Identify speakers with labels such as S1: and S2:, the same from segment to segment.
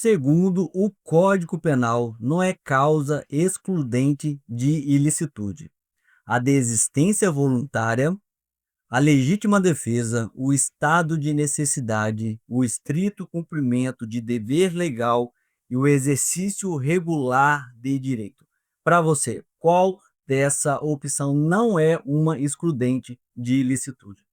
S1: Segundo o Código Penal, não é causa excludente de ilicitude a desistência voluntária, a legítima defesa, o estado de necessidade, o estrito cumprimento de dever legal e o exercício regular de direito. Para você, qual dessa opção não é uma excludente de ilicitude?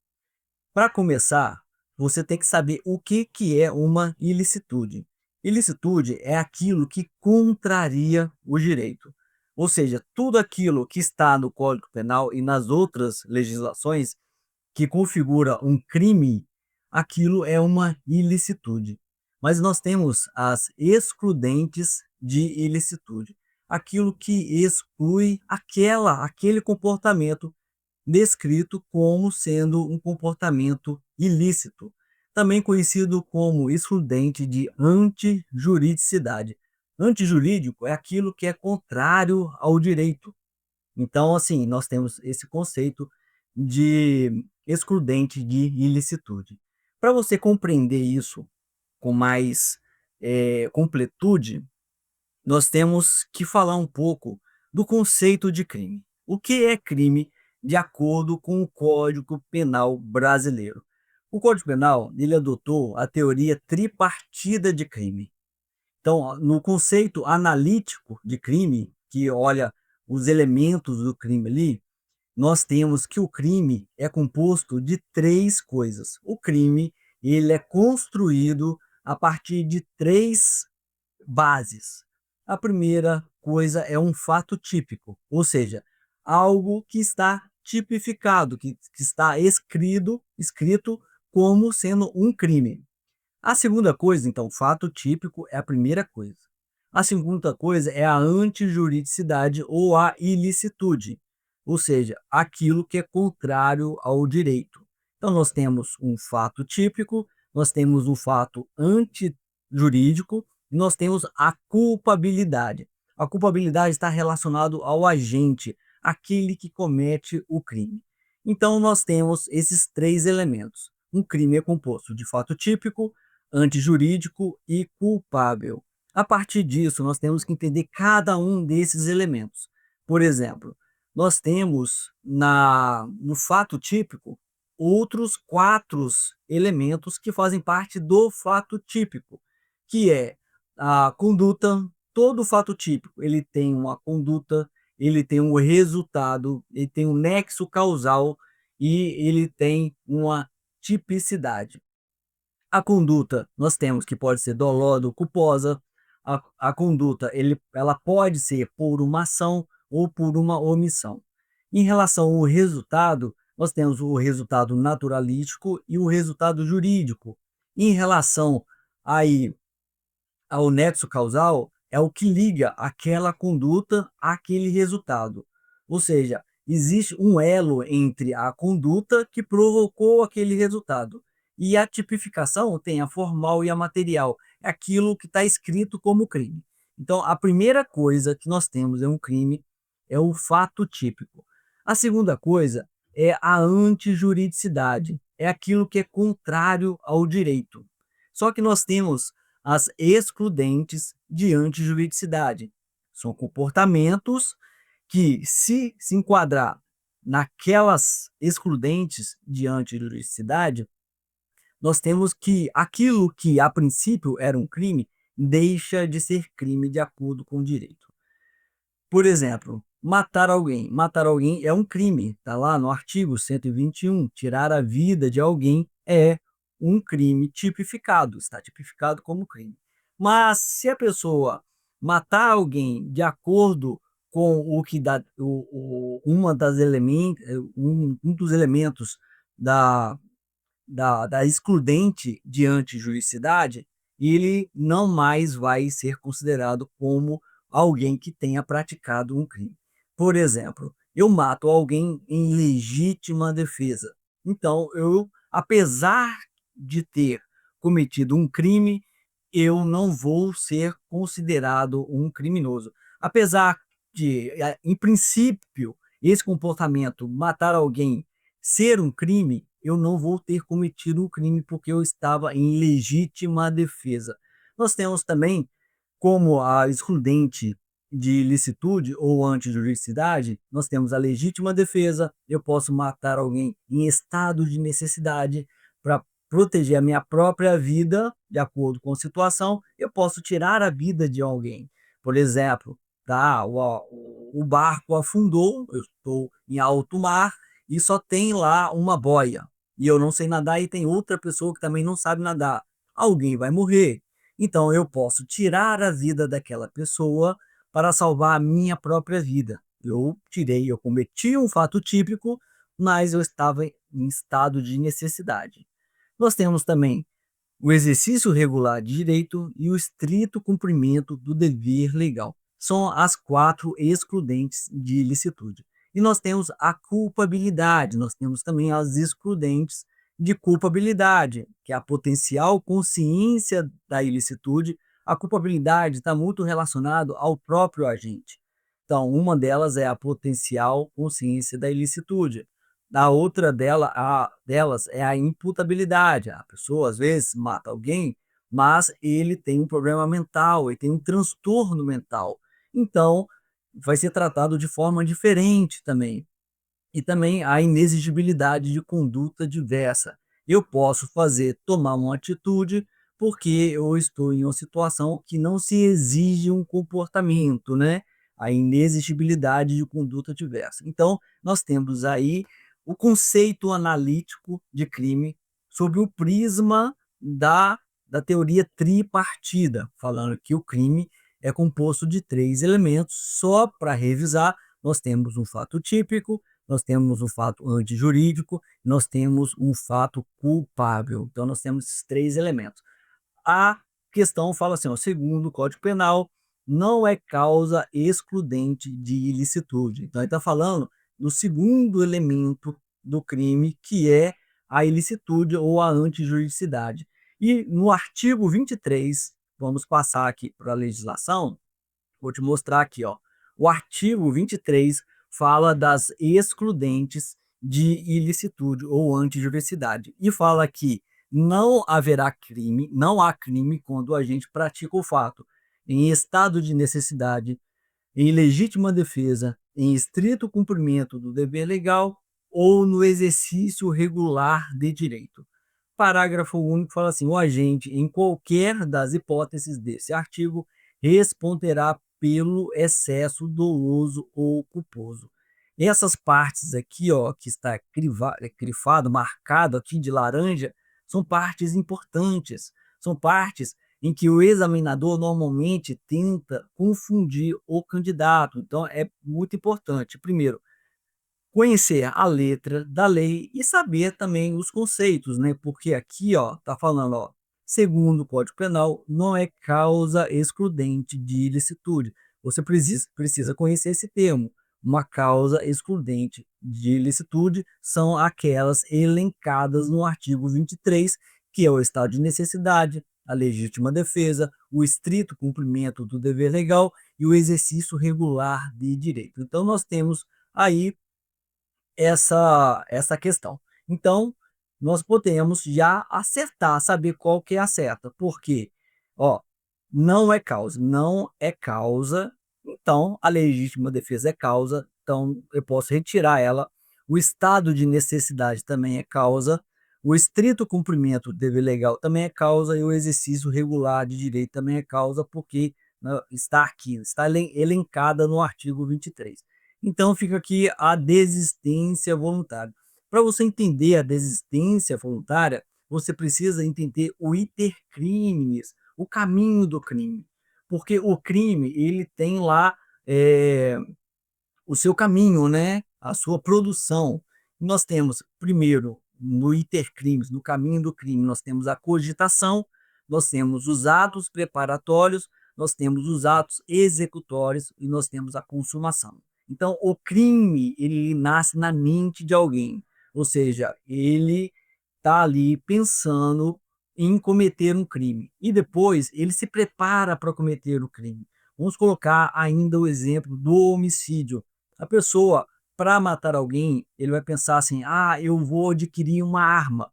S1: Para começar, você tem que saber o que é uma ilicitude. Ilicitude é aquilo que contraria o direito. Ou seja, tudo aquilo que está no Código Penal e nas outras legislações que configura um crime, aquilo é uma ilicitude. Mas nós temos as excludentes de ilicitude, aquilo que exclui aquele comportamento descrito como sendo um comportamento ilícito, também conhecido como excludente de antijuridicidade. Antijurídico é aquilo que é contrário ao direito. Então, assim, nós temos esse conceito de excludente de ilicitude. Para você compreender isso com mais completude, nós temos que falar um pouco do conceito de crime. O que é crime de acordo com o Código Penal brasileiro? O Código Penal, ele adotou a teoria tripartida de crime. Então, no conceito analítico de crime, que olha os elementos do crime ali, nós temos que o crime é composto de três coisas. O crime, ele é construído a partir de três bases. A primeira coisa é um fato típico, ou seja, algo que está tipificado, que está escrito como sendo um crime. A segunda coisa, então, fato típico é a primeira coisa. A segunda coisa é a antijuridicidade ou a ilicitude, ou seja, aquilo que é contrário ao direito. Então, nós temos um fato típico, nós temos um fato antijurídico e nós temos a culpabilidade. A culpabilidade está relacionada ao agente, aquele que comete o crime. Então, nós temos esses três elementos. Um crime é composto de fato típico, antijurídico e culpável. A partir disso, nós temos que entender cada um desses elementos. Por exemplo, nós temos no fato típico outros quatro elementos que fazem parte do fato típico, que é a conduta. Todo fato típico ele tem uma conduta, ele tem um resultado, ele tem um nexo causal e ele tem uma tipicidade. A conduta, nós temos que pode ser dolosa ou culposa. A conduta, ela pode ser por uma ação ou por uma omissão. Em relação ao resultado, nós temos o resultado naturalístico e o resultado jurídico. Em relação aí ao nexo causal, é o que liga aquela conduta àquele resultado. Ou seja, existe um elo entre a conduta que provocou aquele resultado. E a tipificação tem a formal e a material, é aquilo que está escrito como crime. Então, a primeira coisa que nós temos em um crime é o fato típico. A segunda coisa é a antijuridicidade, é aquilo que é contrário ao direito. Só que nós temos as excludentes de antijuridicidade. São comportamentos que, se enquadrar naquelas excludentes de antijuridicidade, nós temos que aquilo que a princípio era um crime deixa de ser crime de acordo com o direito. Por exemplo, matar alguém. Matar alguém é um crime, está lá no artigo 121. Tirar a vida de alguém é um crime tipificado, está tipificado como crime. Mas se a pessoa matar alguém de acordo com o que dá, um dos elementos da, da excludente de antijuridicidade, ele não mais vai ser considerado como alguém que tenha praticado um crime. Por exemplo, eu mato alguém em legítima defesa. Então, apesar de ter cometido um crime, eu não vou ser considerado um criminoso. Apesar de, em princípio, esse comportamento, matar alguém, ser um crime, eu não vou ter cometido um crime porque eu estava em legítima defesa. Nós temos também como a excludente de ilicitude ou antijuridicidade, nós temos a legítima defesa. Eu posso matar alguém em estado de necessidade para proteger a minha própria vida, de acordo com a situação. Eu posso tirar a vida de alguém. Por exemplo, tá, o barco afundou, eu estou em alto mar e só tem lá uma boia. E eu não sei nadar e tem outra pessoa que também não sabe nadar. Alguém vai morrer. Então eu posso tirar a vida daquela pessoa para salvar a minha própria vida. Eu cometi um fato típico, mas eu estava em estado de necessidade. Nós temos também o exercício regular de direito e o estrito cumprimento do dever legal. São as 4 excludentes de ilicitude. E nós temos a culpabilidade, nós temos também as excludentes de culpabilidade, que é a potencial consciência da ilicitude. A culpabilidade está muito relacionado ao próprio agente. Então, uma delas é a potencial consciência da ilicitude. A outra delas é a imputabilidade. A pessoa, às vezes, mata alguém, mas ele tem um problema mental, ele tem um transtorno mental. Então, vai ser tratado de forma diferente também. E também a inexigibilidade de conduta diversa. Eu posso tomar uma atitude porque eu estou em uma situação que não se exige um comportamento, né? A inexigibilidade de conduta diversa. Então, nós temos aí o conceito analítico de crime sob o prisma da teoria tripartida, falando que o crime é composto de 3 elementos. Só para revisar, nós temos um fato típico, nós temos um fato antijurídico, nós temos um fato culpável. Então, nós temos esses 3 elementos. A questão fala assim, ó, segundo o Código Penal, não é causa excludente de ilicitude. Então, ele está falando do segundo elemento do crime, que é a ilicitude ou a antijuridicidade. E no artigo 23, vamos passar aqui para a legislação, vou te mostrar aqui, ó. O artigo 23 fala das excludentes de ilicitude ou antijuridicidade e fala que não haverá crime, não há crime quando o agente pratica o fato em estado de necessidade, em legítima defesa, em estrito cumprimento do dever legal ou no exercício regular de direito. Parágrafo único fala assim: o agente, em qualquer das hipóteses desse artigo, responderá pelo excesso doloso ou culposo. Essas partes aqui, ó, que está crifado, marcado aqui de laranja, são partes importantes. São partes em que o examinador normalmente tenta confundir o candidato. Então, é muito importante, primeiro, conhecer a letra da lei e saber também os conceitos, né? Porque aqui, ó, tá falando, ó, segundo o Código Penal, não é causa excludente de ilicitude. Você precisa conhecer esse termo. Uma causa excludente de ilicitude são aquelas elencadas no artigo 23, que é o estado de necessidade, a legítima defesa, o estrito cumprimento do dever legal e o exercício regular de direito. Então, nós temos aí essa questão. Então, nós podemos já acertar, saber qual que é a certa, porque, ó, não é causa, então a legítima defesa é causa, então eu posso retirar ela. O estado de necessidade também é causa, o estrito cumprimento do dever legal também é causa e o exercício regular de direito também é causa, porque, né, está aqui, está elencada no artigo 23. Então fica aqui a desistência voluntária. Para você entender a desistência voluntária, você precisa entender o iter criminis, o caminho do crime. Porque o crime, ele tem lá o seu caminho, né? A sua produção. Nós temos, primeiro, no iter criminis, no caminho do crime, nós temos a cogitação, nós temos os atos preparatórios, nós temos os atos executórios e nós temos a consumação. Então, o crime, ele nasce na mente de alguém, ou seja, ele está ali pensando em cometer um crime e depois ele se prepara para cometer o crime. Vamos colocar ainda o exemplo do homicídio. A pessoa, para matar alguém, ele vai pensar assim: ah, eu vou adquirir uma arma.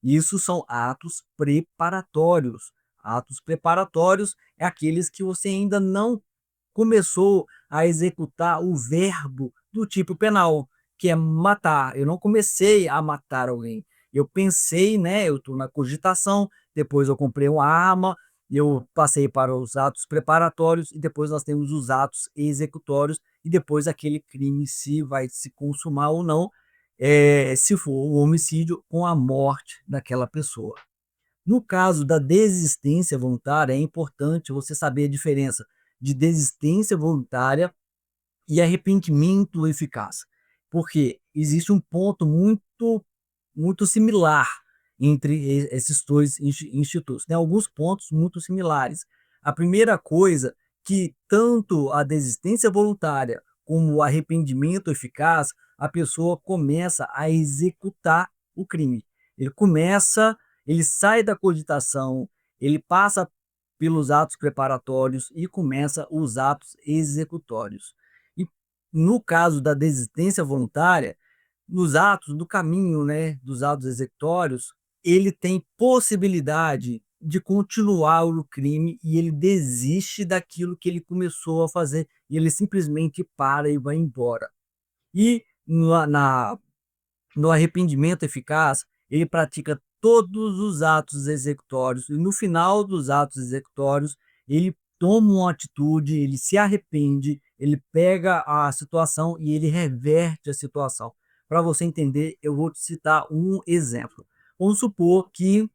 S1: Isso são atos preparatórios. Atos preparatórios é aqueles que você ainda não começou a executar o verbo do tipo penal, que é matar. Eu não comecei a matar alguém. Eu pensei, né? Eu estou na cogitação, depois eu comprei uma arma, eu passei para os atos preparatórios e depois nós temos os atos executórios e depois aquele crime se vai se consumar ou não, se for o homicídio com a morte daquela pessoa. No caso da desistência voluntária, é importante você saber a diferença de desistência voluntária e arrependimento eficaz, porque existe um ponto muito similar entre esses dois institutos. Tem alguns pontos muito similares. A primeira coisa que tanto a desistência voluntária como o arrependimento eficaz, a pessoa começa a executar o crime. Ele começa, ele sai da cogitação, ele passa pelos atos preparatórios e começa os atos executórios. E no caso da desistência voluntária, nos atos do caminho, né, dos atos executórios, ele tem possibilidade de continuar o crime e ele desiste daquilo que ele começou a fazer e ele simplesmente para e vai embora. E no arrependimento eficaz, ele pratica todos os atos executórios e no final dos atos executórios, ele toma uma atitude, ele se arrepende, ele pega a situação e ele reverte a situação. Para você entender, eu vou te citar um exemplo. Vamos supor que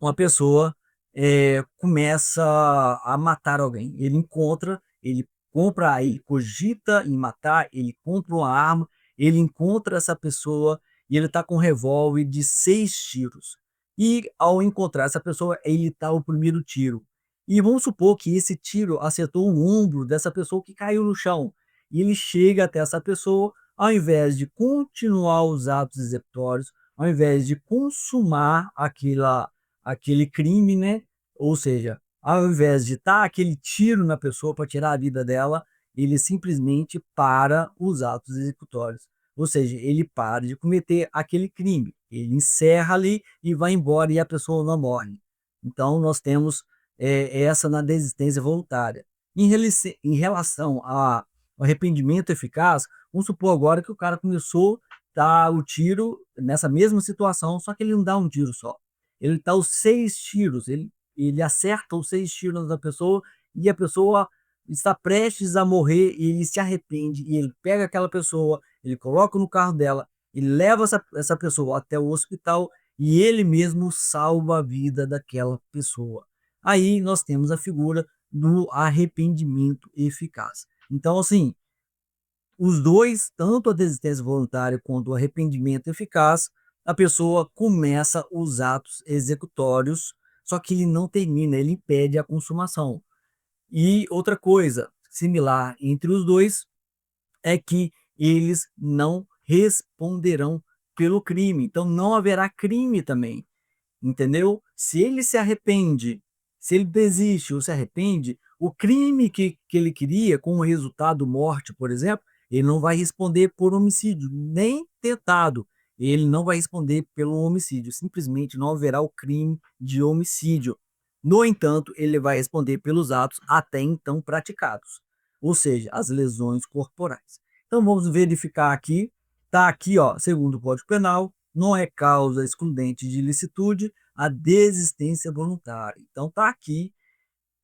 S1: uma pessoa começa a matar alguém. Ele compra, ele cogita em matar, ele compra uma arma, ele encontra essa pessoa e ele está com um revólver de 6 tiros. E ao encontrar essa pessoa, ele dá o primeiro tiro. E vamos supor que esse tiro acertou o ombro dessa pessoa que caiu no chão. E ele chega até essa pessoa, ao invés de continuar os atos executórios, ao invés de consumar aquele crime, né? Ou seja, ao invés de dar aquele tiro na pessoa para tirar a vida dela, ele simplesmente para os atos executórios. Ou seja, ele para de cometer aquele crime. Ele encerra ali e vai embora e a pessoa não morre. Então, nós temos essa na desistência voluntária. Em relação ao arrependimento eficaz, vamos supor agora que o cara começou a dar o tiro nessa mesma situação, só que ele não dá um tiro só. Ele dá os 6 tiros, ele acerta os 6 tiros na pessoa e a pessoa está prestes a morrer e ele se arrepende e ele pega aquela pessoa, ele coloca no carro dela, ele leva essa pessoa até o hospital e ele mesmo salva a vida daquela pessoa. Aí nós temos a figura do arrependimento eficaz. Então, assim, os dois, tanto a desistência voluntária quanto o arrependimento eficaz, a pessoa começa os atos executórios, só que ele não termina, ele impede a consumação. E outra coisa similar entre os dois é que eles não responderão pelo crime. Então não haverá crime também, entendeu? Se ele se arrepende, se ele desiste ou se arrepende, o crime que ele queria, com o resultado morte, por exemplo, ele não vai responder por homicídio, nem tentado. Ele não vai responder pelo homicídio, simplesmente não haverá o crime de homicídio. No entanto, ele vai responder pelos atos até então praticados, ou seja, as lesões corporais. Então vamos verificar aqui, tá aqui, ó, segundo o Código Penal, não é causa excludente de ilicitude a desistência voluntária. Então tá aqui,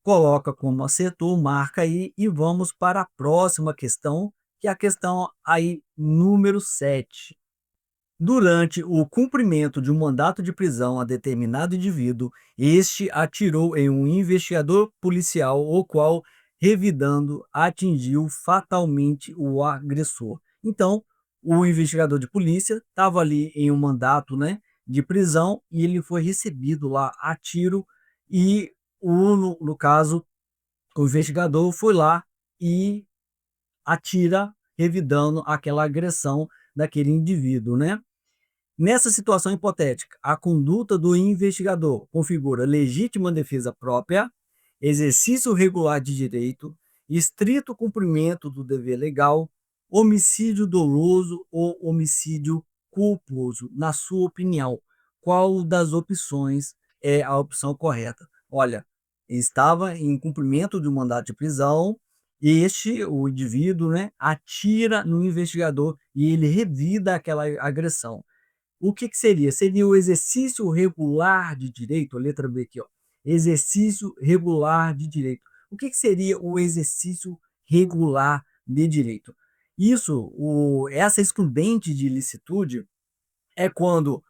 S1: coloca como acertou, marca aí e vamos para a próxima questão, que é a questão aí número 7. Durante o cumprimento de um mandato de prisão a determinado indivíduo, este atirou em um investigador policial, o qual, revidando, atingiu fatalmente o agressor. Então, o investigador de polícia estava ali em um mandato, né, de prisão e ele foi recebido lá a tiro e, no caso, o investigador foi lá e atira, revidando aquela agressão daquele indivíduo, né? Nessa situação hipotética, a conduta do investigador configura legítima defesa própria, exercício regular de direito, estrito cumprimento do dever legal, homicídio doloso ou homicídio culposo. Na sua opinião, qual das opções é a opção correta? olha, estava em cumprimento de um mandado de prisão, o indivíduo, né, atira no investigador e ele revida aquela agressão. O que que seria? Seria o exercício regular de direito, a letra B aqui, ó, exercício regular de direito. O que que seria o exercício regular de direito? Essa excludente de ilicitude é quando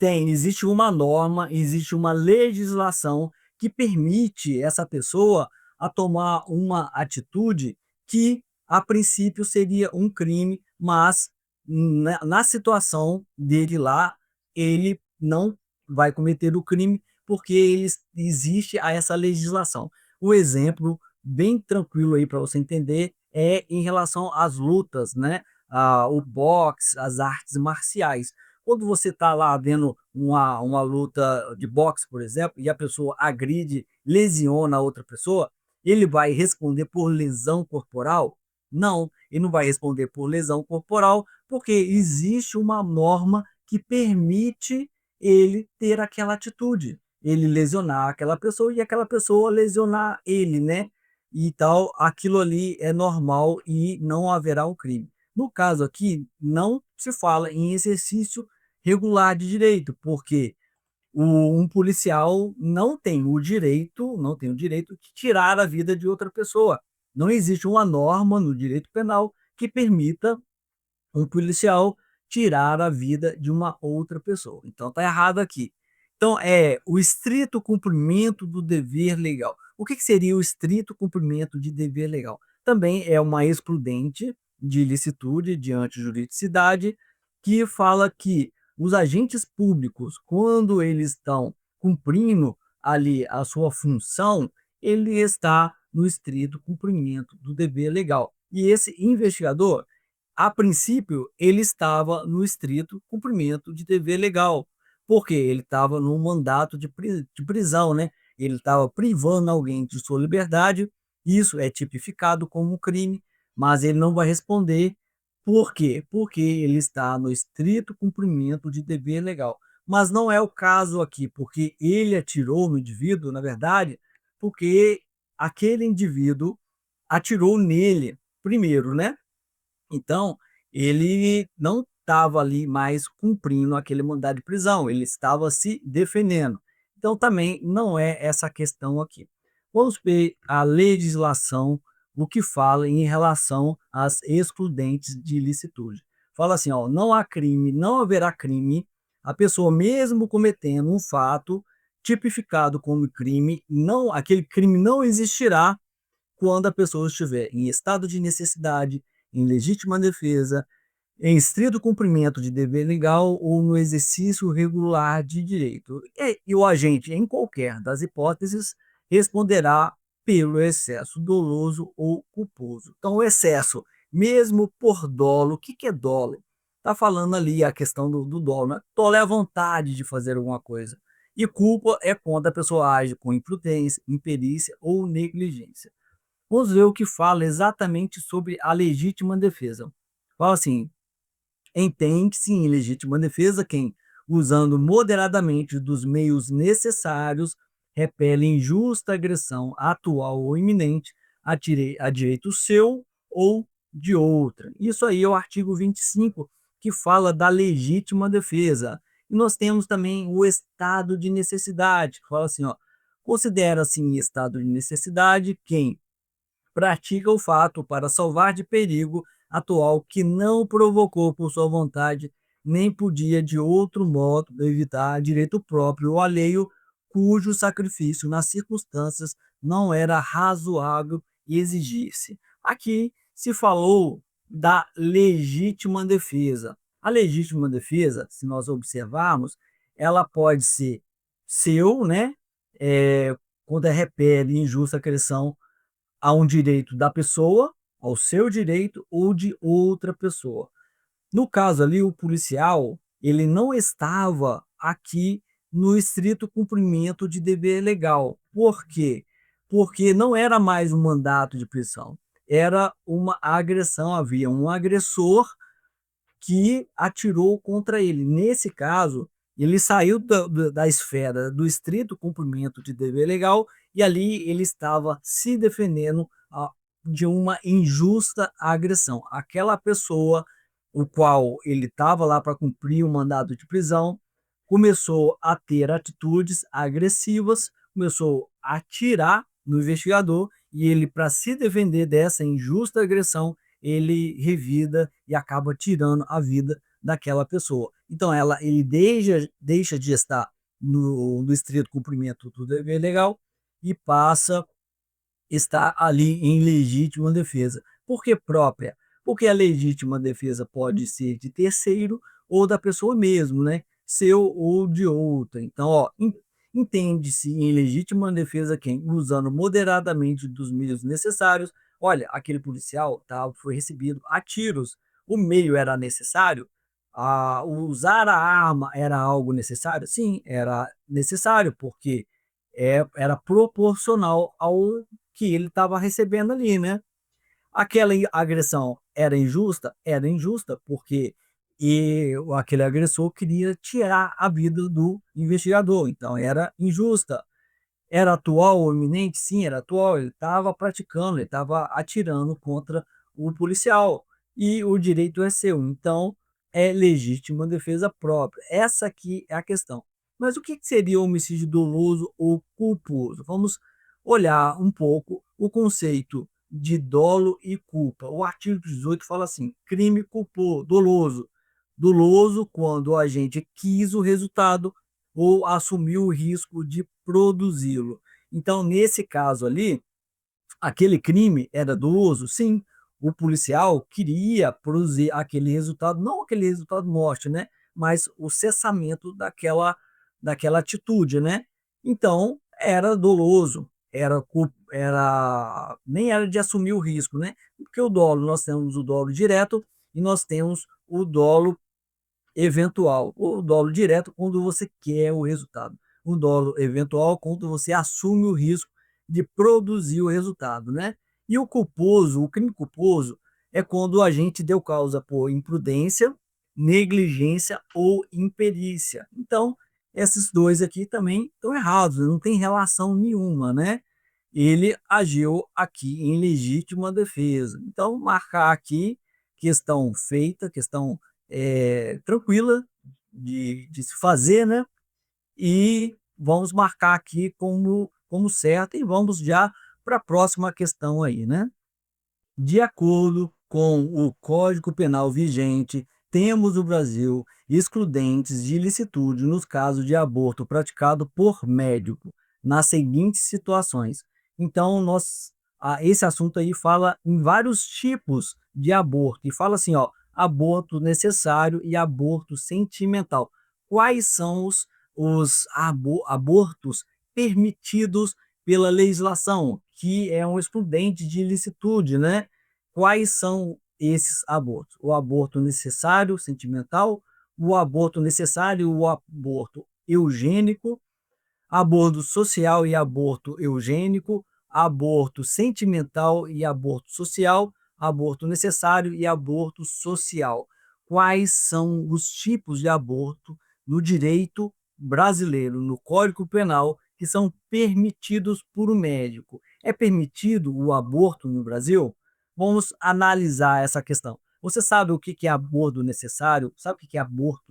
S1: existe uma norma, existe uma legislação que permite essa pessoa a tomar uma atitude que, a princípio, seria um crime, mas na situação dele lá, ele não vai cometer o crime porque existe essa legislação. O exemplo bem tranquilo aí para você entender é em relação às lutas, né? O boxe, as artes marciais. Quando você está lá vendo uma luta de boxe, por exemplo, e a pessoa agride, lesiona a outra pessoa, ele vai responder por lesão corporal? Não, ele não vai responder por lesão corporal, porque existe uma norma que permite ele ter aquela atitude, ele lesionar aquela pessoa e aquela pessoa lesionar ele, né? E tal, aquilo ali é normal e não haverá um crime. No caso aqui, não se fala em exercício regular de direito, porque um policial não tem o direito de tirar a vida de outra pessoa. Não existe uma norma no direito penal que permita um policial tirar a vida de uma outra pessoa. Então está errado aqui. Então é o estrito cumprimento do dever legal. O que que seria o estrito cumprimento de dever legal? Também é uma excludente de ilicitude diante de juridicidade que fala que os agentes públicos, quando eles estão cumprindo ali a sua função, ele está no estrito cumprimento do dever legal. E esse investigador, a princípio, ele estava no estrito cumprimento de dever legal, porque ele estava num mandato de prisão, né? Ele estava privando alguém de sua liberdade, isso é tipificado como crime, mas ele não vai responder. Por quê? Porque ele está no estrito cumprimento de dever legal. Mas não é o caso aqui, porque ele atirou no indivíduo, na verdade, porque aquele indivíduo atirou nele primeiro, né? Então, ele não estava ali mais cumprindo aquele mandado de prisão, ele estava se defendendo. Então, também não é essa questão aqui. Vamos ver a legislação, o que fala em relação às excludentes de ilicitude. Fala assim, ó, não há crime, não haverá crime, a pessoa mesmo cometendo um fato tipificado como crime, não, aquele crime não existirá quando a pessoa estiver em estado de necessidade, em legítima defesa, em estrito cumprimento de dever legal ou no exercício regular de direito. E o agente, em qualquer das hipóteses, responderá pelo excesso doloso ou culposo. Então, o excesso, mesmo por dolo, o que que é dolo? Está falando ali a questão do dolo, né? Dolo é a vontade de fazer alguma coisa. E culpa é quando a pessoa age com imprudência, imperícia ou negligência. Vamos ver o que fala exatamente sobre a legítima defesa. Fala assim: entende-se em legítima defesa quem, usando moderadamente dos meios necessários, repele injusta agressão atual ou iminente a direito seu ou de outra. Isso aí é o artigo 25, que fala da legítima defesa. E nós temos também o estado de necessidade, que fala assim, ó, considera-se em estado de necessidade quem pratica o fato para salvar de perigo atual que não provocou por sua vontade, nem podia de outro modo evitar direito próprio ou alheio, cujo sacrifício nas circunstâncias não era razoável exigir-se. Aqui se falou da legítima defesa. A legítima defesa, se nós observarmos, ela pode ser seu, né? É, quando repele injusta agressão a um direito da pessoa, ao seu direito ou de outra pessoa. No caso ali, o policial, ele não estava aqui no estrito cumprimento de dever legal. Por quê? Porque não era mais um mandato de prisão, era uma agressão, havia um agressor que atirou contra ele. Nesse caso, Ele saiu da esfera do estrito cumprimento de dever legal e ali ele estava se defendendo de uma injusta agressão. Aquela pessoa, o qual ele estava lá para cumprir o mandado de prisão, começou a ter atitudes agressivas, começou a atirar no investigador e ele, para se defender dessa injusta agressão, ele revida e acaba tirando a vida daquela pessoa. Então ele deixa de estar no estrito cumprimento do dever legal e passa a estar ali em legítima defesa. Por que própria? Porque a legítima defesa pode ser de terceiro ou da pessoa mesmo, né? Seu ou de outra. Então, ó, entende-se em legítima defesa quem, usando moderadamente dos meios necessários. Olha, aquele policial foi recebido a tiros. O meio era necessário? Usar a arma era algo necessário? Sim, era necessário, porque era proporcional ao que ele estava recebendo ali, né? Aquela agressão era injusta? Era injusta, porque aquele agressor queria tirar a vida do investigador, então era injusta. Era atual ou iminente? Sim, era atual. Ele estava praticando, ele estava atirando contra o policial. E o direito é seu. Então, é legítima defesa própria. Essa aqui é a questão. Mas o que seria homicídio doloso ou culposo? Vamos olhar um pouco o conceito de dolo e culpa. O artigo 18 fala assim: crime culposo, doloso. Doloso quando o agente quis o resultado ou assumiu o risco de produzi-lo. Então, nesse caso ali, aquele crime era doloso? Sim, o policial queria produzir aquele resultado, não aquele resultado morte, né? Mas o cessamento daquela atitude, né? Então, era doloso, nem era de assumir o risco, né? Porque o dolo, nós temos o dolo direto e nós temos o dolo eventual. O dolo direto, quando você quer o resultado. O dolo eventual, quando você assume o risco de produzir o resultado, né? E o culposo, o crime culposo, é quando a gente deu causa por imprudência, negligência ou imperícia. Então, esses dois aqui também estão errados, não tem relação nenhuma, né? Ele agiu aqui em legítima defesa. Então, marcar aqui, questão feita, questão tranquila de se fazer, né? E vamos marcar aqui como certo e vamos já para a próxima questão aí, né? De acordo com o Código Penal vigente, temos no Brasil excludentes de ilicitude nos casos de aborto praticado por médico, nas seguintes situações. Então, esse assunto aí fala em vários tipos de aborto, e fala assim, ó, aborto necessário e aborto sentimental. Quais são os abortos permitidos pela legislação, que é um excludente de ilicitude, né? Quais são esses abortos? O aborto necessário, sentimental, o aborto necessário, o aborto eugênico, aborto social e aborto eugênico, aborto sentimental e aborto social, aborto necessário e aborto social. Quais são os tipos de aborto no direito brasileiro, no Código Penal, que são permitidos por um médico? É permitido o aborto no Brasil? Vamos analisar essa questão. Você sabe o que é aborto necessário? Sabe o que é aborto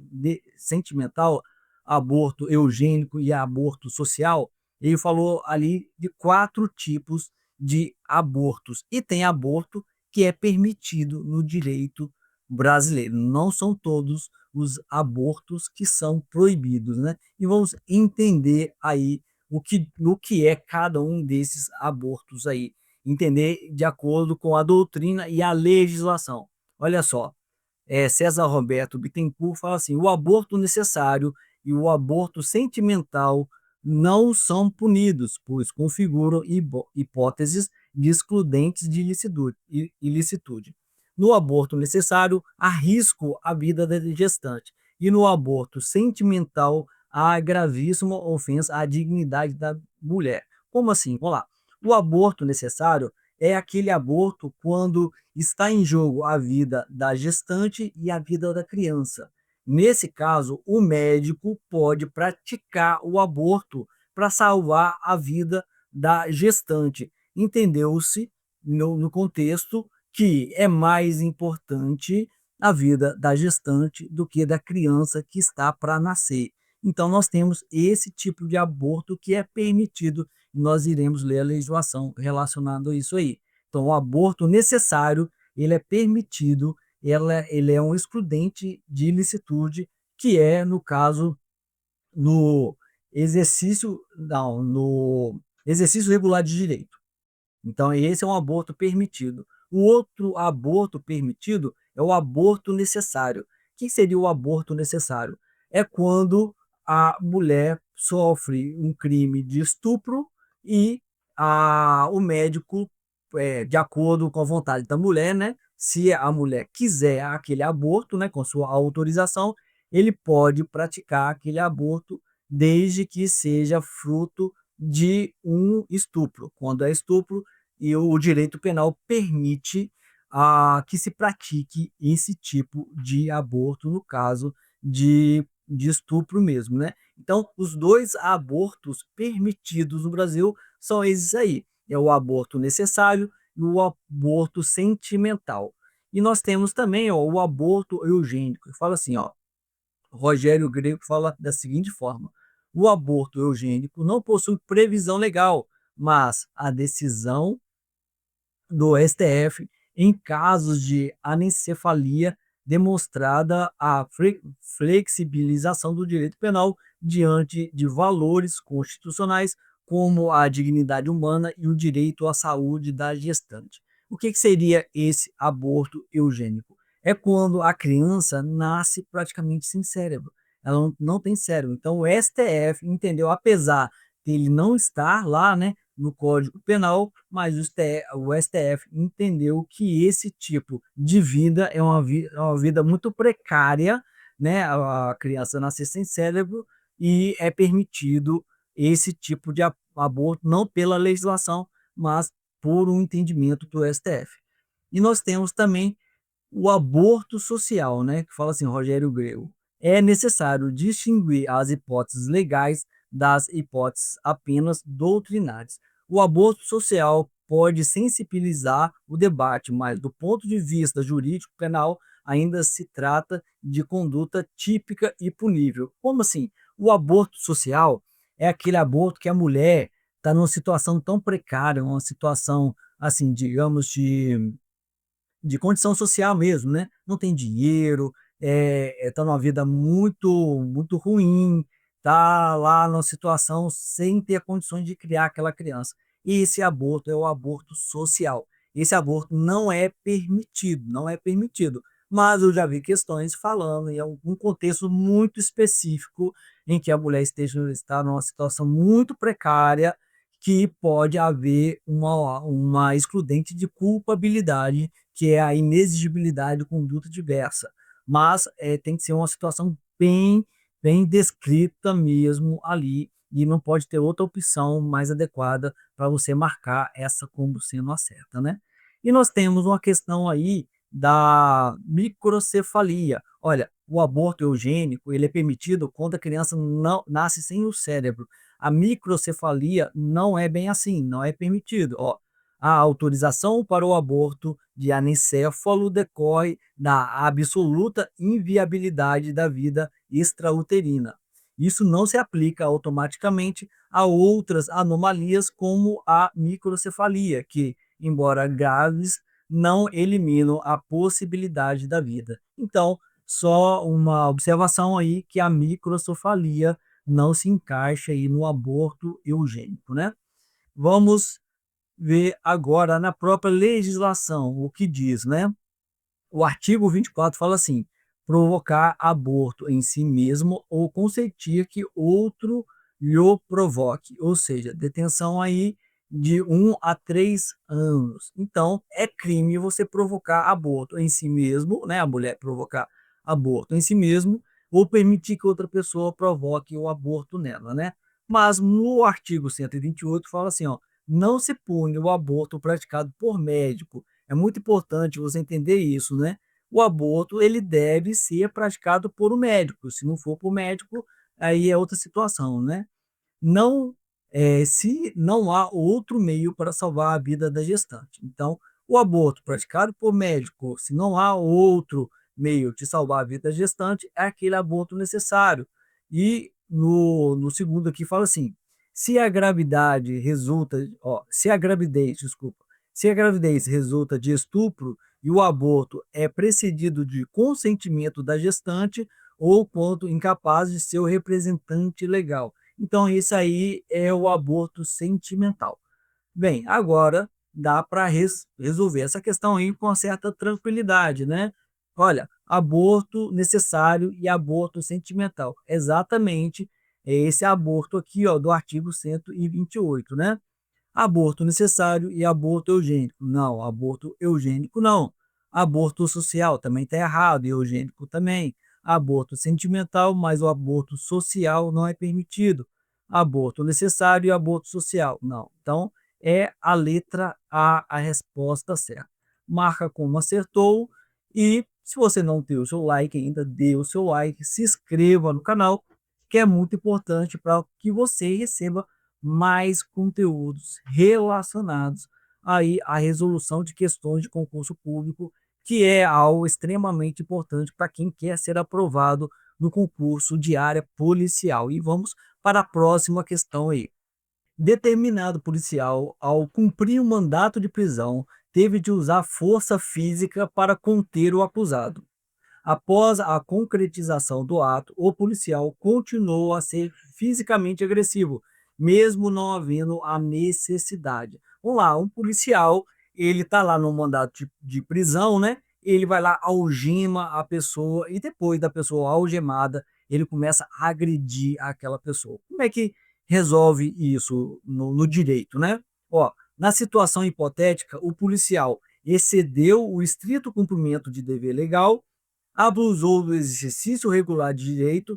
S1: sentimental? Aborto eugênico e aborto social? Ele falou ali de 4 tipos de abortos. E tem aborto que é permitido no direito brasileiro. Não são todos os abortos que são proibidos, né? E vamos entender aí o que é cada um desses abortos aí. Entender de acordo com a doutrina e a legislação. Olha só, César Roberto Bittencourt fala assim: o aborto necessário e o aborto sentimental não são punidos, pois configuram hipóteses de excludentes de ilicitude. No aborto necessário, há risco à vida da gestante, e no aborto sentimental, há gravíssima ofensa à dignidade da mulher. Como assim? Vamos lá. O aborto necessário é aquele aborto quando está em jogo a vida da gestante e a vida da criança. Nesse caso, o médico pode praticar o aborto para salvar a vida da gestante. Entendeu-se no contexto que é mais importante a vida da gestante do que da criança que está para nascer. Então, nós temos esse tipo de aborto que é permitido. Nós iremos ler a legislação relacionada a isso aí. Então, o aborto necessário, ele é permitido, ele é um excludente de ilicitude, que é, no caso, no exercício regular de direito. Então, esse é um aborto permitido. O outro aborto permitido é o aborto necessário. O que seria o aborto necessário? É quando a mulher sofre um crime de estupro e o médico, de acordo com a vontade da mulher, né? Se a mulher quiser aquele aborto, né, com sua autorização, ele pode praticar aquele aborto desde que seja fruto de um estupro. Quando é estupro, e o direito penal permite que se pratique esse tipo de aborto, no caso de estupro mesmo, né? Então, os dois abortos permitidos no Brasil são esses aí: é o aborto necessário e o aborto sentimental. E nós temos também, ó, o aborto eugênico. Fala assim, ó, Rogério Grego fala da seguinte forma: o aborto eugênico não possui previsão legal, mas a decisão do STF em casos de anencefalia demonstrada a flexibilização do direito penal diante de valores constitucionais como a dignidade humana e o direito à saúde da gestante. O que seria esse aborto eugênico? É quando a criança nasce praticamente sem cérebro. Ela não tem cérebro. Então o STF entendeu, apesar de ele não estar lá, né, no Código Penal, mas o STF entendeu que esse tipo de vida é é uma vida muito precária, né? A criança nascer sem cérebro, e é permitido esse tipo de aborto, não pela legislação, mas por um entendimento do STF. E nós temos também o aborto social, né, que fala assim, Rogério Grego: é necessário distinguir as hipóteses legais das hipóteses apenas doutrinárias. O aborto social pode sensibilizar o debate, mas do ponto de vista jurídico penal ainda se trata de conduta típica e punível. Como assim? O aborto social é aquele aborto que a mulher está numa situação tão precária, uma situação, assim, digamos, de condição social mesmo, né? Não tem dinheiro, tá numa vida muito ruim, tá lá numa situação sem ter condições de criar aquela criança. E esse aborto é o aborto social. Esse aborto não é permitido, não é permitido. Mas eu já vi questões falando em algum contexto muito específico em que a mulher está numa situação muito precária, que pode haver uma excludente de culpabilidade, que é a inexigibilidade de conduta diversa. Mas tem que ser uma situação bem descrita mesmo ali, e não pode ter outra opção mais adequada para você marcar essa como sendo a certa, né? E nós temos uma questão aí da microcefalia. Olha, o aborto eugênico, ele é permitido quando a criança não nasce sem o cérebro. A microcefalia não é bem assim, não é permitido. Ó, a autorização para o aborto de anencefalo decorre da absoluta inviabilidade da vida extrauterina. Isso não se aplica automaticamente a outras anomalias, como a microcefalia, que, embora graves, não eliminam a possibilidade da vida. Então, só uma observação aí, que a microcefalia não se encaixa aí no aborto eugênico, né? Vamos ver agora na própria legislação o que diz, né? O artigo 24 fala assim: provocar aborto em si mesmo ou consentir que outro lhe provoque, ou seja, detenção aí de 1 a 3 anos. Então, é crime você provocar aborto em si mesmo, né? A mulher provocar aborto em si mesmo, ou permitir que outra pessoa provoque o aborto nela, né? Mas no artigo 128 fala assim, ó: não se pune o aborto praticado por médico. É muito importante você entender isso, né? o aborto ele deve ser praticado por um médico. Se não for por médico, aí é outra situação, né? Não, se não há outro meio para salvar a vida da gestante. Então, o aborto praticado por médico, se não há outro meio de salvar a vida da gestante, é aquele aborto necessário. E no segundo aqui fala assim: se a gravidade resulta, ó, se a gravidez, desculpa, se a gravidez resulta de estupro e o aborto é precedido de consentimento da gestante ou quanto incapaz de seu representante legal. Então, isso aí é o aborto sentimental. Bem, agora dá para resolver essa questão aí com uma certa tranquilidade, né? Olha, aborto necessário e aborto sentimental. Exatamente é esse aborto aqui, ó, do artigo 128, né? Aborto necessário e aborto eugênico. Não, aborto eugênico não. Aborto social também está errado, e eugênico também. Aborto sentimental, mas o aborto social não é permitido. Aborto necessário e aborto social. Não. Então, é a letra A resposta certa. Marca como acertou e se você não deu o seu like ainda, dê o seu like, se inscreva no canal, que é muito importante para que você receba mais conteúdos relacionados aí à resolução de questões de concurso público, que é algo extremamente importante para quem quer ser aprovado no concurso de área policial. E vamos para a próxima questão aí. Determinado policial, ao cumprir um mandato de prisão, teve de usar força física para conter o acusado. Após a concretização do ato, o policial continuou a ser fisicamente agressivo, mesmo não havendo a necessidade. Vamos lá, um policial, ele está lá no mandato de prisão, né? Ele vai lá, algema a pessoa e depois da pessoa algemada, ele começa a agredir aquela pessoa. Como é que resolve isso no direito, né? Ó, na situação hipotética, o policial excedeu o estrito cumprimento de dever legal, abusou do exercício regular de direito,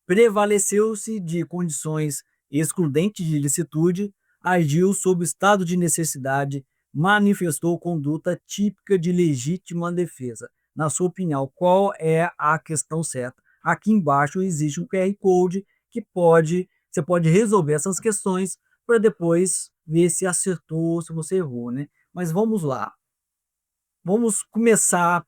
S1: prevaleceu-se de condições excludentes de ilicitude, agiu sob estado de necessidade, manifestou conduta típica de legítima defesa. Na sua opinião, qual é a questão certa? Aqui embaixo existe um QR Code que você pode resolver essas questões para depois ver se acertou ou se você errou, né? Mas vamos lá. Vamos começar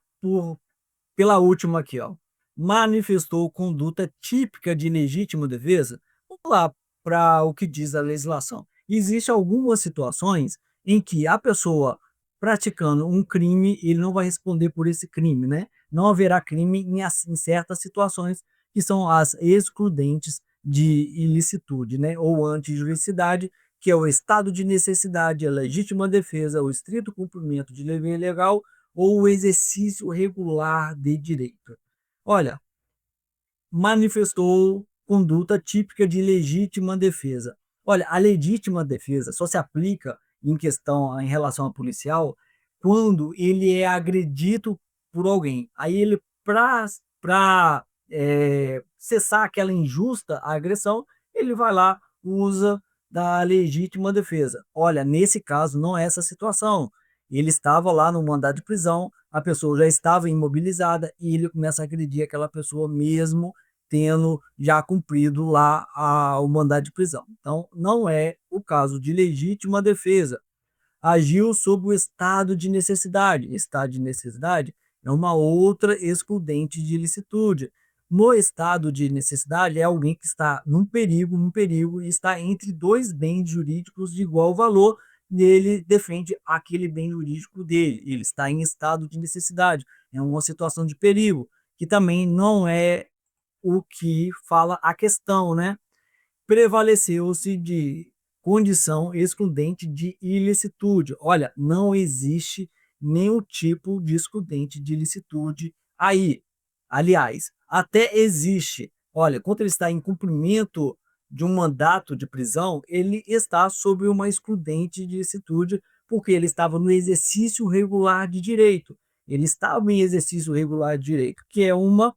S1: pela última aqui, ó. Manifestou conduta típica de legítima defesa. Vamos lá para o que diz a legislação. Existem algumas situações em que a pessoa praticando um crime, ele não vai responder por esse crime, né? Não haverá crime em certas situações que são as excludentes de ilicitude, né? Ou antijuridicidade, que é o estado de necessidade, a legítima defesa, o estrito cumprimento de dever legal ou o exercício regular de direito. Olha, manifestou conduta típica de legítima defesa. Olha, a legítima defesa só se aplica em questão em relação ao policial quando ele é agredido por alguém. Aí ele, para cessar aquela injusta agressão, ele vai lá, usa da legítima defesa. Olha, nesse caso não é essa situação. Ele estava lá no mandado de prisão, a pessoa já estava imobilizada e ele começa a agredir aquela pessoa mesmo tendo já cumprido lá o mandado de prisão. Então, não é o caso de legítima defesa. Agiu sob o estado de necessidade. Estado de necessidade é uma outra excludente de ilicitude. No estado de necessidade é alguém que está num perigo e está entre dois bens jurídicos de igual valor. Ele defende aquele bem jurídico dele. Ele está em estado de necessidade. É uma situação de perigo, que também não é o que fala a questão, né? Prevaleceu-se de condição excludente de ilicitude. Olha, não existe nenhum tipo de excludente de ilicitude aí. Aliás, até existe. Olha, quando ele está em cumprimento de um mandato de prisão, ele está sob uma excludente de ilicitude porque ele estava no exercício regular de direito. Ele estava em exercício regular de direito, que é uma.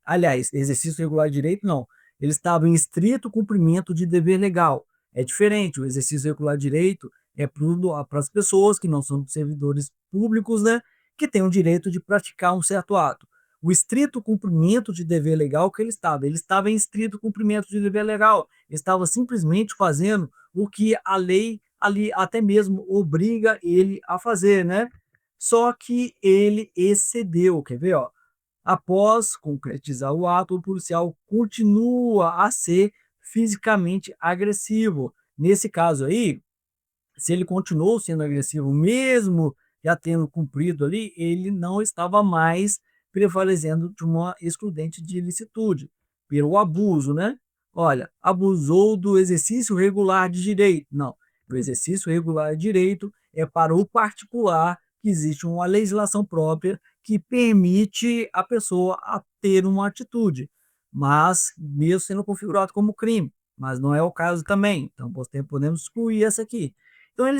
S1: Aliás, exercício regular de direito, não. Ele estava em estrito cumprimento de dever legal. É diferente. O exercício regular de direito é para as pessoas que não são servidores públicos, né? que tem o direito de praticar um certo ato. O estrito cumprimento de dever legal que ele estava em estrito cumprimento de dever legal, ele estava simplesmente fazendo o que a lei ali até mesmo obriga ele a fazer, né? Só que ele excedeu, quer ver, ó? Após concretizar o ato, o policial continua a ser fisicamente agressivo. Nesse caso aí, se ele continuou sendo agressivo, mesmo já tendo cumprido ali, ele não estava mais prevalecendo de uma excludente de ilicitude, pelo abuso, né? Olha, abusou do exercício regular de direito. Não, o exercício regular de direito é para o particular, que existe uma legislação própria que permite a pessoa a ter uma atitude, mas mesmo sendo configurado como crime. Mas não é o caso também. Então, podemos excluir essa aqui. Então ele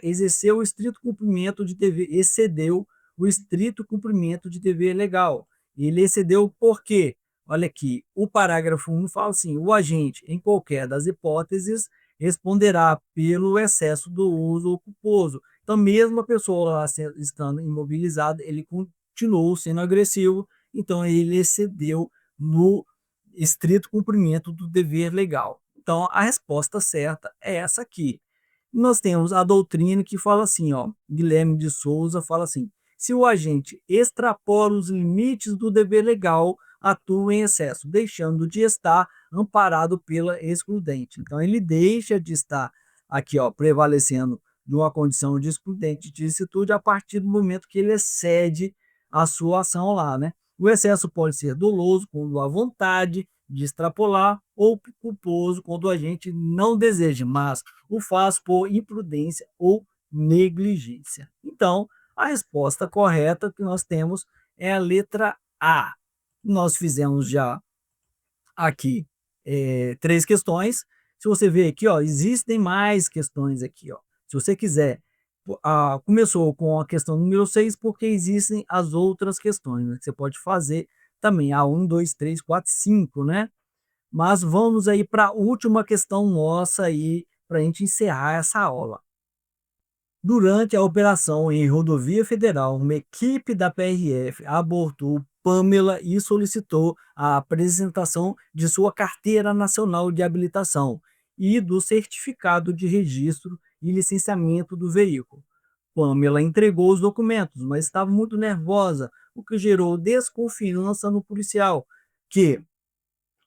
S1: exerceu o estrito cumprimento de dever, excedeu o estrito cumprimento de dever legal. Ele excedeu por quê? Olha aqui, o parágrafo 1 fala assim: o agente, em qualquer das hipóteses, responderá pelo excesso do uso culposo. Então, mesmo a pessoa lá estando imobilizada, ele continuou sendo agressivo, então ele excedeu no estrito cumprimento do dever legal. Então, a resposta certa é essa aqui. Nós temos a doutrina que fala assim, ó, Guilherme de Souza fala assim: se o agente extrapola os limites do dever legal, atua em excesso, deixando de estar amparado pela excludente. Então, ele deixa de estar aqui, ó, prevalecendo de uma condição de excludente de ilicitude a partir do momento que ele excede a sua ação lá, né? O excesso pode ser doloso, quando há vontade de extrapolar, ou culposo, quando a gente não deseja, mas o faz por imprudência ou negligência. Então, a resposta correta que nós temos é a letra A. Nós fizemos já aqui 3 questões. Se você ver aqui, ó, existem mais questões aqui. Ó. Se você quiser, começou com a questão número 6, porque existem as outras questões, né, que você pode fazer também, a 1, 2, 3, 4, 5, né? Mas vamos aí para a última questão nossa aí, para a gente encerrar essa aula. Durante a operação em rodovia federal, uma equipe da PRF abordou Pamela e solicitou a apresentação de sua carteira nacional de habilitação e do certificado de registro e licenciamento do veículo. Pamela entregou os documentos, mas estava muito nervosa, o que gerou desconfiança no policial, que,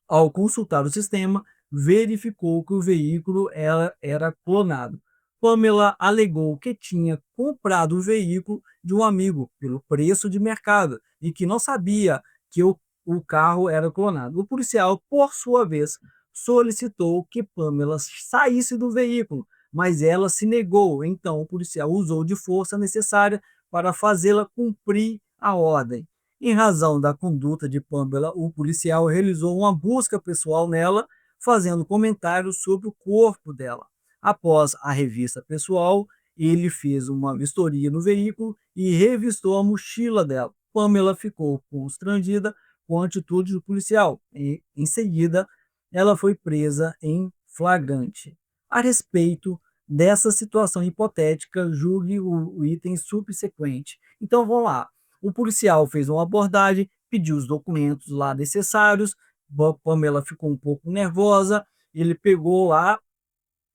S1: ao consultar o sistema, verificou que o veículo era clonado. Pamela alegou que tinha comprado o veículo de um amigo pelo preço de mercado e que não sabia que o carro era clonado. O policial, por sua vez, solicitou que Pamela saísse do veículo, mas ela se negou. Então, o policial usou de força necessária para fazê-la cumprir a ordem. Em razão da conduta de Pamela, o policial realizou uma busca pessoal nela, fazendo comentários sobre o corpo dela. Após a revista pessoal, ele fez uma vistoria no veículo e revistou a mochila dela. Pamela ficou constrangida com a atitude do policial e, em seguida, ela foi presa em flagrante. A respeito dessa situação hipotética, julgue o item subsequente. Então, vamos lá. O policial fez uma abordagem, pediu os documentos lá necessários. Pamela ficou um pouco nervosa. Ele pegou lá,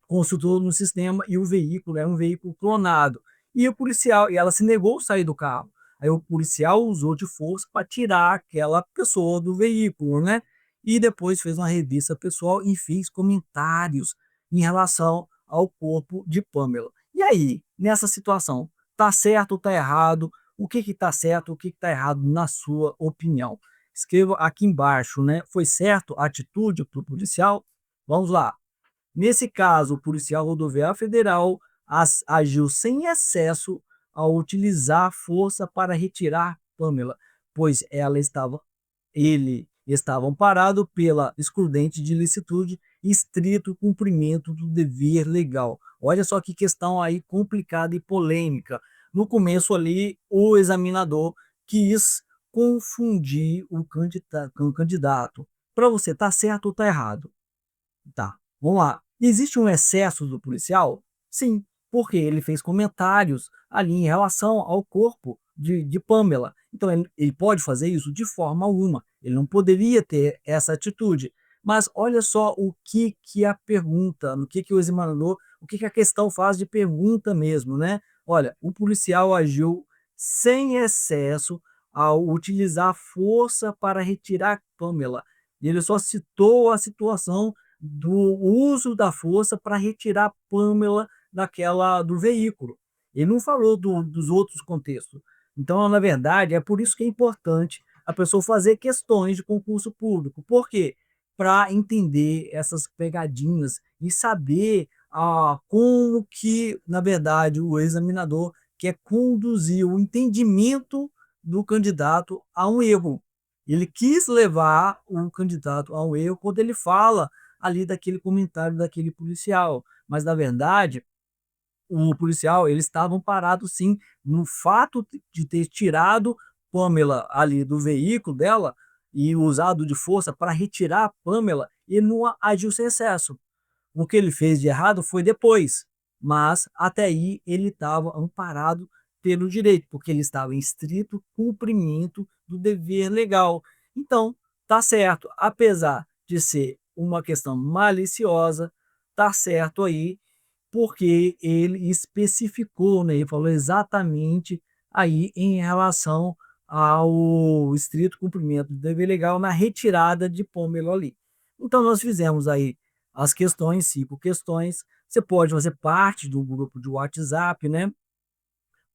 S1: consultou no sistema e o veículo era um veículo clonado. E o policial, e ela se negou a sair do carro. Aí o policial usou de força para tirar aquela pessoa do veículo, né? E depois fez uma revista pessoal e fez comentários em relação ao corpo de Pamela. E aí, nessa situação, tá certo ou tá errado? O que está certo, o que está errado na sua opinião? Escreva aqui embaixo, né? Foi certo a atitude do policial? Vamos lá. Nesse caso, o policial rodoviário federal agiu sem excesso ao utilizar força para retirar Pamela, pois ele estava amparado pela excludente de ilicitude e estrito cumprimento do dever legal. Olha só que questão aí complicada e polêmica. No começo ali, o examinador quis confundir o candidato. Para você, tá certo ou tá errado? Tá, vamos lá. Existe um excesso do policial? Sim. porque ele fez comentários ali em relação ao corpo de Pamela. Então ele pode fazer isso de forma alguma, ele não poderia ter essa atitude. Mas olha só o que a pergunta, no que o examinador, o que a questão faz de pergunta mesmo, né? Olha, o policial agiu sem excesso ao utilizar força para retirar Pamela. Ele só citou a situação do uso da força para retirar Pamela do veículo. Ele não falou dos outros contextos. Então, na verdade, é por isso que é importante a pessoa fazer questões de concurso público. Por quê? Para entender essas pegadinhas e saber como que, na verdade, o examinador quer conduzir o entendimento do candidato a um erro. Ele quis levar o candidato a um erro quando ele fala ali daquele comentário daquele policial, mas na verdade o policial, eles estavam parados sim, no fato de ter tirado Pamela ali do veículo dela e usado de força para retirar a Pamela, ele não agiu sem excesso. O que ele fez de errado foi depois, mas até aí ele estava amparado pelo direito, porque ele estava em estrito cumprimento do dever legal. Então, tá certo, apesar de ser uma questão maliciosa, tá certo aí, porque ele especificou, né, ele falou exatamente aí em relação ao estrito cumprimento do dever legal na retirada de Pamela ali. Então nós fizemos aí as questões, 5 questões. Você pode fazer parte do grupo de WhatsApp, né?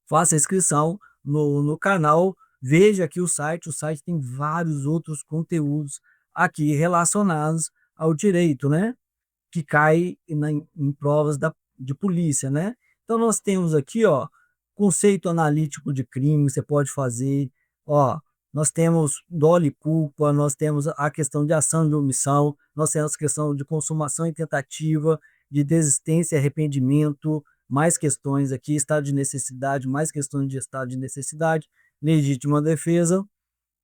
S1: Faça a inscrição no canal, veja aqui o site tem vários outros conteúdos aqui relacionados ao direito, né? Que cai em provas de polícia, né? Então nós temos aqui, ó, conceito analítico de crime, você pode fazer, ó, nós temos dolo e culpa, nós temos a questão de ação de omissão, nós temos a questão de consumação e tentativa, de desistência e arrependimento, mais questões aqui, estado de necessidade, mais questões de estado de necessidade, legítima defesa,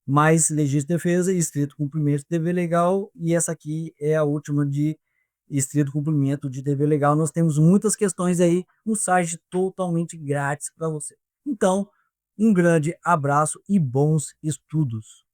S1: mais legítima defesa e estrito cumprimento de dever legal, e essa aqui é a última de estrito cumprimento de dever legal. Nós temos muitas questões aí, um site totalmente grátis para você. Então, um grande abraço e bons estudos.